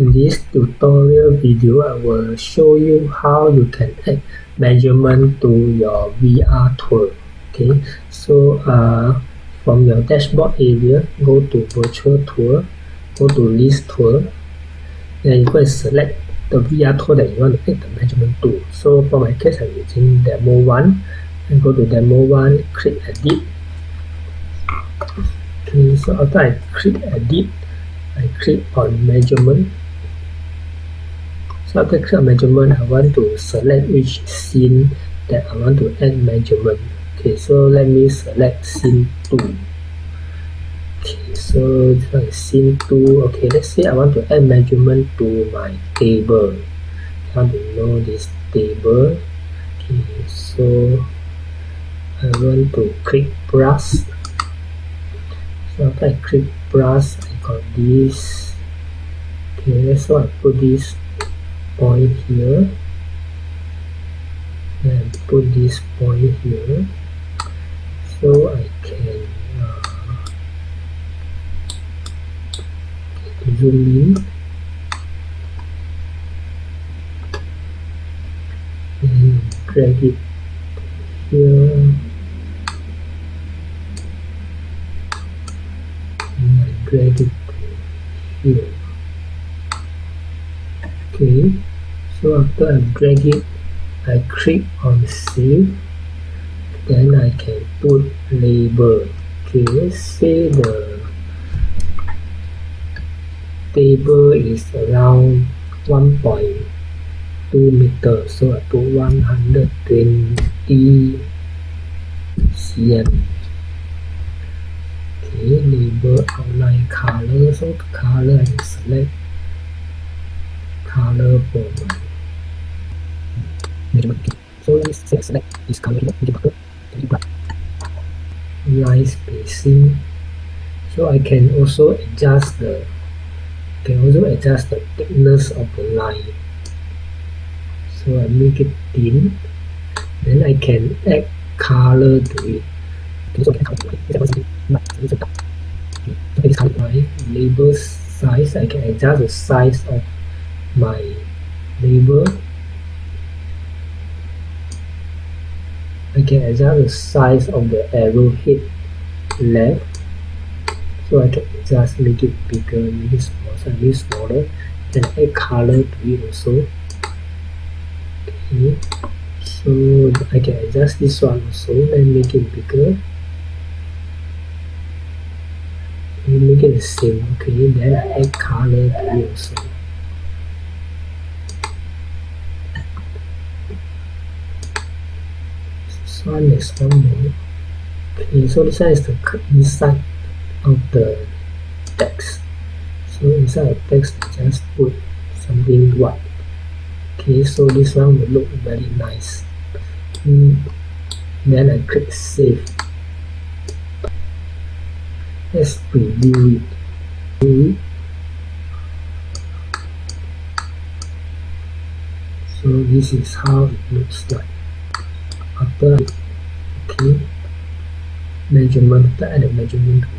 in this tutorial video, I will show you how you can add measurement to your VR tour. Okay, so from your dashboard area, go to virtual tour, go to list tour, then you go and select the VR tour that you want to add the measurement to. So for my case, I'm using demo 1, and go to demo 1, click edit. Okay, so after I click edit, I click on measurement. So after click on measurement, I want to select which scene that I want to add measurement. Okay, so let me select scene 2. Okay, so this one is scene 2. Okay, let's say I want to add measurement to my table. I want to know this table. Okay, so I want to click brush. So after I click brush, I got this. Okay, so I put this point here, and put this point here, so I can zoom in and drag it here. Drag it here. Okay, so after I drag it, I click on save, then I can put label. Okay, let's say the table is around 1.2 meters, so I put 120 cm. Okay, label outline color, so the color I can select color for my measurement. So let's select this color here, make it darker, make it bright. Line spacing, so I can also adjust the thickness of the line. So I make it thin, then I can add color to it. Okay, so I can add color to it. So this color, my label size, I can adjust the size of my label. I can adjust the size of the arrowhead left, so I can just make it bigger, make it smaller, so make it smaller, and add color to it also. Okay, so I can adjust this one also and make it bigger. Make it the same. Okay, then I add color to it also. So next one more. Okay, so this one is the inside of the text. So inside the text, just put something white. Okay, so this one will look very nice. Then I click save. Let's preview it. So this is how it looks like after. Okay, measurement, add a measurement to it.